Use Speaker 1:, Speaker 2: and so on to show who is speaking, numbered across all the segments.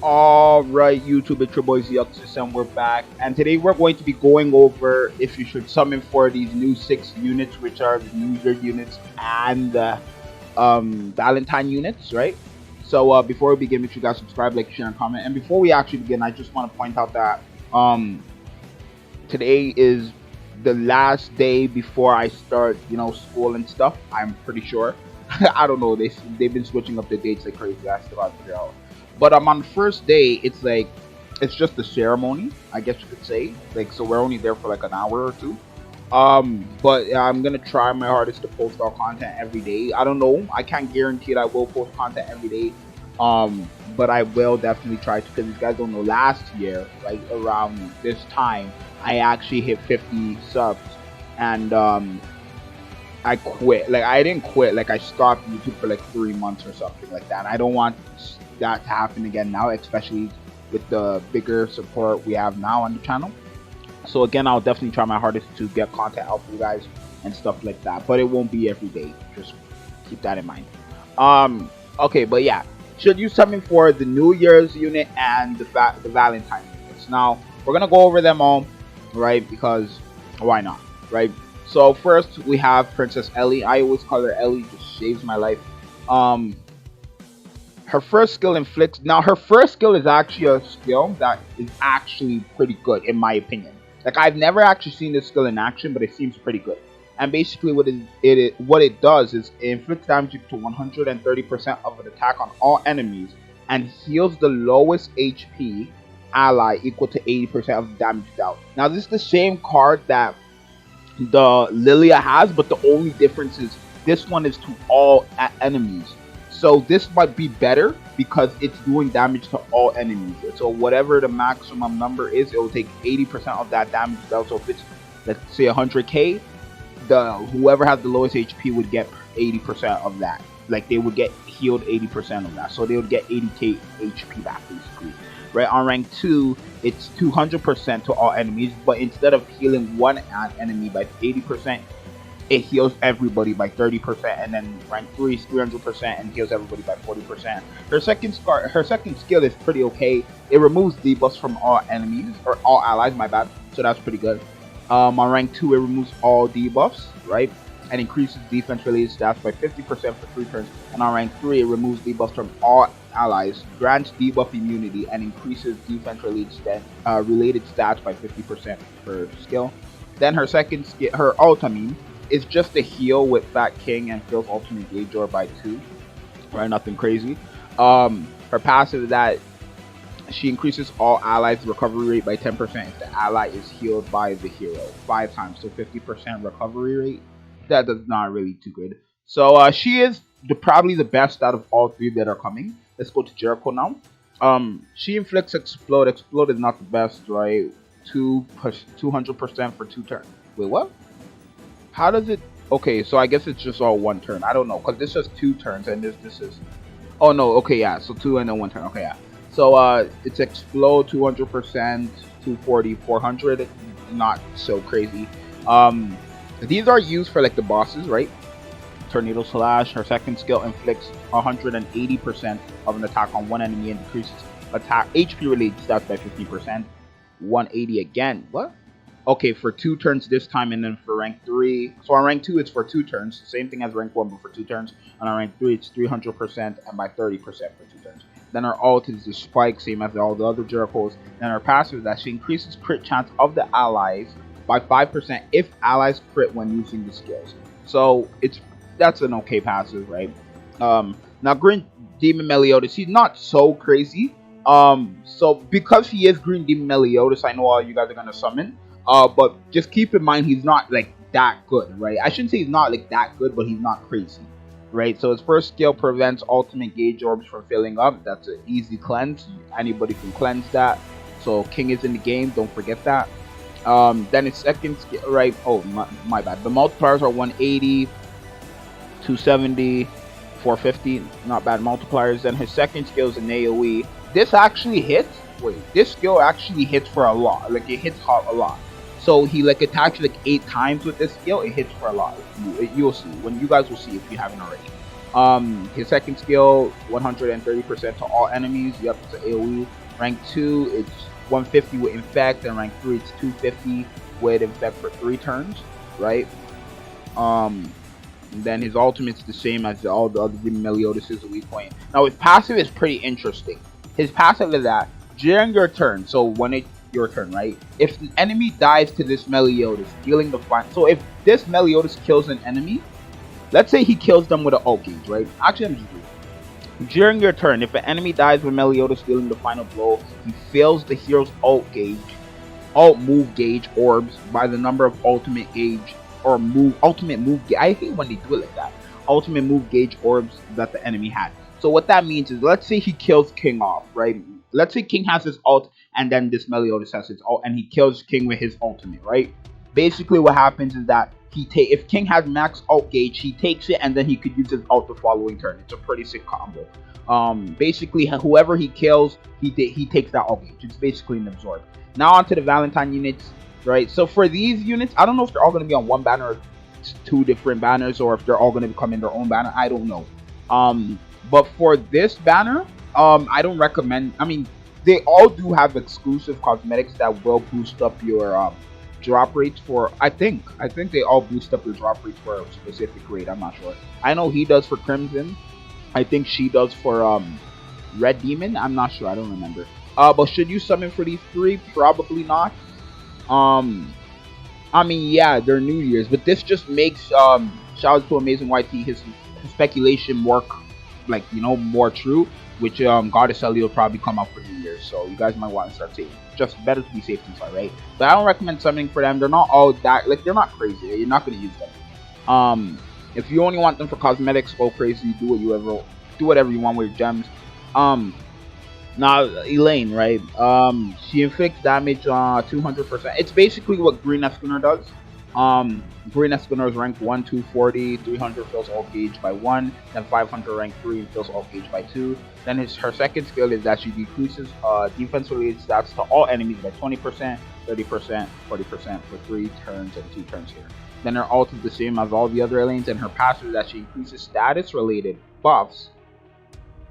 Speaker 1: Alright, YouTube, it's your boy Zuxis, and we're back. And today we're going to be going over if you should summon for these new 6 units, which are the New Year units and Valentine units, right? So before we begin, make sure you guys subscribe, like, share, and comment. And before we actually begin, I just want to point out that um today is the last day before I start, school and stuff. I'm pretty sure. I don't know. They've been switching up the dates like crazy. I still have to figure out. But on the first day, it's like it's just a ceremony, I guess you could say. Like, so we're only there for like an hour or two. But yeah, I'm gonna try my hardest to post our content every day. I don't know. I can't guarantee that I will post content every day. But I will definitely try to, because you guys don't know, last year, like around this time, I actually hit 50 subs, and I quit. Like, I didn't quit. Like, I stopped YouTube for like 3 months or something like that. And I don't want that to happen again now, especially with the bigger support we have now on the channel. So again, I'll definitely try my hardest to get content out for you guys and stuff like that. But it won't be every day. Just keep that in mind. Okay, but yeah, should use something for the New Year's unit and the Valentine units. Now we're gonna go over them all, right? Because why not, right? So first we have Princess Ellie. I always call her Ellie. Just saves my life. Um, her first skill inflicts. Now her first skill is actually a skill that is actually pretty good in my opinion. Like, I've never actually seen this skill in action, but it seems pretty good. And basically, what it does is it inflicts damage to 130% of an attack on all enemies and heals the lowest HP ally equal to 80% of the damage dealt. Now, this is the same card that the Lilia has, but the only difference is this one is to all enemies. So this might be better because it's doing damage to all enemies. So whatever the maximum number is, it will take 80% of that damage dealt. So if it's, let's say, 100k, the whoever has the lowest HP would get 80% of that. Like, they would get healed 80% of that. So they would get 80k HP back, basically. Right, on rank 2, it's 200% to all enemies, but instead of healing one enemy by 80%, it heals everybody by 30%, and then rank 3 is 300% and heals everybody by 40%. Her second skill is pretty okay. It removes debuffs from all enemies, or all allies, my bad. So that's pretty good. On rank 2, it removes all debuffs, right? And increases defense related stats by 50% for 3 turns. And on rank 3, it removes debuffs from all allies, grants debuff immunity, and increases defense related stats by 50% per skill. Then her second skill, her ult, is just a heal with Fat King and fills ultimate gauge or by 2. Right, nothing crazy. Her passive is that she increases all allies' recovery rate by 10% if the ally is healed by the hero 5 times, so 50% recovery rate. That is not really too good. So she is probably the best out of all 3 that are coming. Let's go to Jericho now. She inflicts explode. Explode is not the best, right? 200% for 2 turns. Wait, what? How does it? Okay, so I guess it's just all 1 turn. I don't know, because this is 2 turns and this is. Oh no, okay, yeah. So 2 and then 1 turn. Okay, yeah. So it's explode 200%, 240, 400. Not so crazy. These are used for like the bosses, right? Tornado Slash. Her second skill inflicts 180% of an attack on one enemy and decreases attack HP related stats by 50%. 180 again. What? Okay, for 2 turns this time, and then for rank 3. So on rank 2, it's for 2 turns. Same thing as rank 1, but for 2 turns. And on rank 3, it's 300% and by 30% for 2 turns. Then her ult is the spike, same as all the other Jerichos. Then her passive is that she increases crit chance of the allies by 5% if allies crit when using the skills. So that's an okay passive, right? Now Green Demon Meliotis, he's not so crazy. So because he is Green Demon Meliotis, I know all you guys are gonna summon. But just keep in mind he's not like that good, right? I shouldn't say he's not like that good, but he's not crazy, right? So his first skill prevents ultimate gauge orbs from filling up. That's an easy cleanse. Anybody can cleanse that. So King is in the game. Don't forget that. Then his second skill, right? Oh, my bad. The multipliers are 180, 270, 450. Not bad multipliers. Then his second skill is an AOE. This actually hits. Wait, this skill actually hits for a lot. Like, it hits a lot. So he like attacks like 8 times with this skill. It hits for a lot. You'll see. When you guys will see if you haven't already. His second skill, 130% to all enemies. Yep, it's an AoE. Rank 2, it's 150 with Infect, and rank 3, it's 250 with Infect for 3 turns, right? Um, and then his ultimate's the same as all the other Demon Meliotis is a weak point. Now his passive is pretty interesting. His passive is that during your turn, so when it's your turn, right? If the enemy dies to this Meliotis, dealing the final. So if this Meliotis kills an enemy, let's say he kills them with an ult gauge, right? Actually, I'm just reading. During your turn, if an enemy dies with Meliodas dealing the final blow, he fails the hero's ult move gauge orbs by the number of ultimate gauge or move ultimate move. I hate when they do it like that. Ultimate move gauge orbs that the enemy had. So what that means is, let's say he kills King off, right? Let's say King has his ult, and then this Meliodas has his ult, and he kills King with his ultimate, right? Basically, what happens is that if King has max ult gauge, he takes it, and then he could use his ult the following turn. It's a pretty sick combo. Basically, whoever he kills, he takes that ult gauge. It's basically an absorb. Now onto the Valentine units, right? So for these units, I don't know if they're all going to be on one banner or two different banners, or if they're all going to become in their own banner. I don't know. But for this banner, I don't recommend. I mean, they all do have exclusive cosmetics that will boost up your drop rates for. I think they all boost up your drop rates for a specific rate. I'm not sure. I know he does for Crimson. I think she does for Red Demon. I'm not sure. I don't remember. But should you summon for these three? Probably not. Um, I mean, yeah, they're New Year's, but this just makes shout out to Amazing YT his speculation more like more true. Which Goddess Ellie will probably come out for New Year's, so you guys might want to start saving. Just better to be safe than sorry, right? But I don't recommend summoning for them. They're not all that like they're not crazy. You're not gonna use them. If you only want them for cosmetics, go crazy. Do whatever you want with your gems. Um, Now Elaine, right? She inflicts damage 200%. It's basically what Green Escunar does. Green Escunar is rank 1, 240, 300 fills all gauge by 1, then 500 rank 3 and fills all gauge by 2. Then her second skill is that she decreases defense related stats to all enemies by 20%, 30%, 40% for 3 turns and 2 turns here. Then her ult is the same as all the other Elaines, and her passive is that she increases status related buffs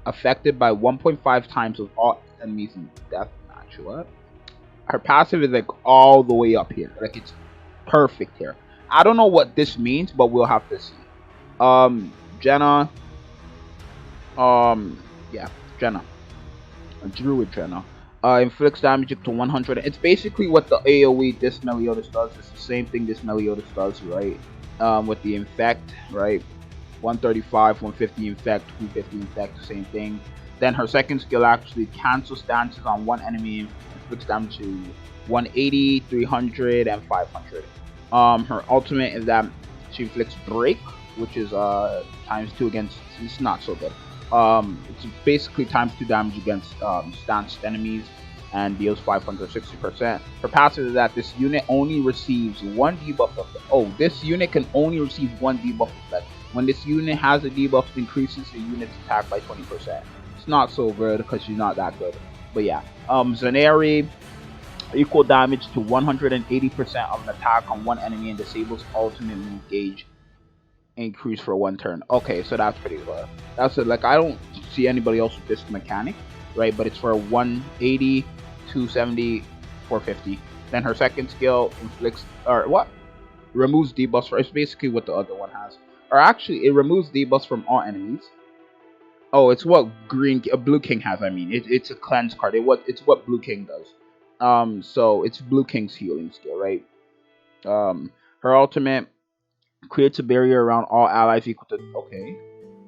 Speaker 1: affected by 1.5 times of all enemies in deathmatch. What? Her passive is like all the way up here. Like it's perfect here. I don't know what this means, but we'll have to see. Jenna. Yeah, Jenna. Druid Jenna. Inflicts damage up to 100. It's basically what the AoE this Meliotis does. It's the same thing this Meliotis does, right? With the infect, right? 135, 150 infect, 250 infect, the same thing. Then her second skill actually cancels stances on one enemy, inflicts damage to 180, 300, and 500. Her ultimate is that she inflicts break, which is times 2 against. It's not so good. It's basically times 2 damage against stanced enemies and deals 560%. Her passive is that this unit only receives one debuff effect. Oh, this unit can only receive one debuff effect. When this unit has a debuff, it increases the unit's attack by 20%. It's not so good because she's not that good. But yeah, Zaneri, equal damage to 180% of an attack on one enemy and disables ultimate move gauge increase for 1 turn. Okay, so that's pretty good. That's it. Like I don't see anybody else with this mechanic, right? But it's for 180, 270, 450. Then her second skill inflicts or what? Removes debuffs for. It's basically what the other one has. Or actually, it removes debuffs from all enemies. Oh, it's what Blue King has. I mean, it's a cleanse card. It's what Blue King does. So it's Blue King's healing skill, right? Her ultimate creates a barrier around all allies equal to okay,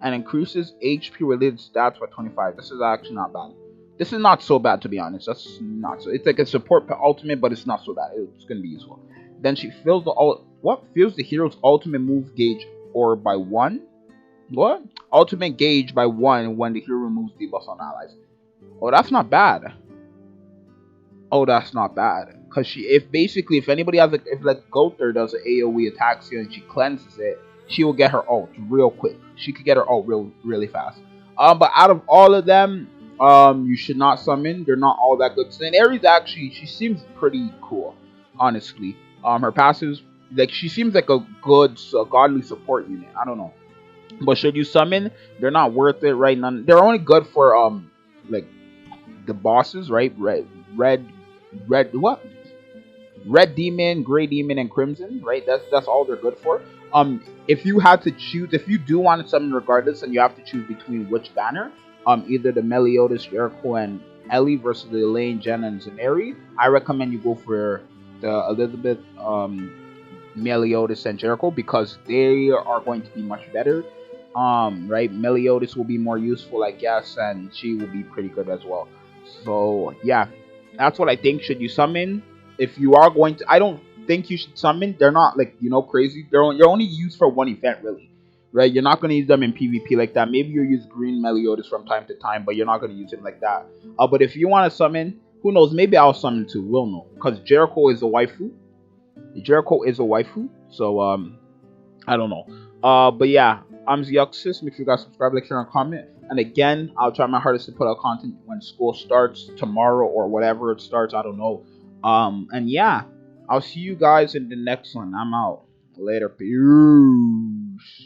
Speaker 1: and increases HP related stats by 25. This is actually not bad. This is not so bad to be honest. That's not so. It's like a support ultimate, but it's not so bad. It's gonna be useful. Then she fills fills the hero's ultimate move gauge or by 1. What? Ultimate gauge by 1 when the hero removes debuffs on allies. Oh, that's not bad. Oh, that's not bad. Cause if anybody has if like Gother does an AOE attack skill and she cleanses it, she will get her ult real quick. She could get her ult really fast. But out of all of them, you should not summon. They're not all that good. And Ares actually, she seems pretty cool, honestly. Her passives, like she seems like a good, godly support unit. I don't know. But should you summon, they're not worth it, right? None. They're only good for like the bosses, right? Red what? Red demon, gray demon, and crimson, right? That's all they're good for. If you had to choose, if you do want to summon regardless, and you have to choose between which banner, either the Meliotis, Jericho, and Ellie versus the Elaine, Jenna, and Zaneri, I recommend you go for the Elizabeth, Meliotis, and Jericho because they are going to be much better. Right, Meliodas will be more useful, I guess, and she will be pretty good as well. So yeah, that's what I think. Should you summon? If you are going to, I don't think you should summon. They're not like crazy. You're only used for one event, really, right? You're not going to use them in PvP like that. Maybe you use Green Meliodas from time to time, but you're not going to use him like that. But if you want to summon, who knows? Maybe I'll summon too. We'll know because Jericho is a waifu. Jericho is a waifu, so I don't know. But yeah, I'm Zeuxis. Make sure you guys subscribe, like, share, and comment. And again, I'll try my hardest to put out content when school starts tomorrow or whatever it starts. I don't know. And yeah, I'll see you guys in the next one. I'm out. Later. Peace.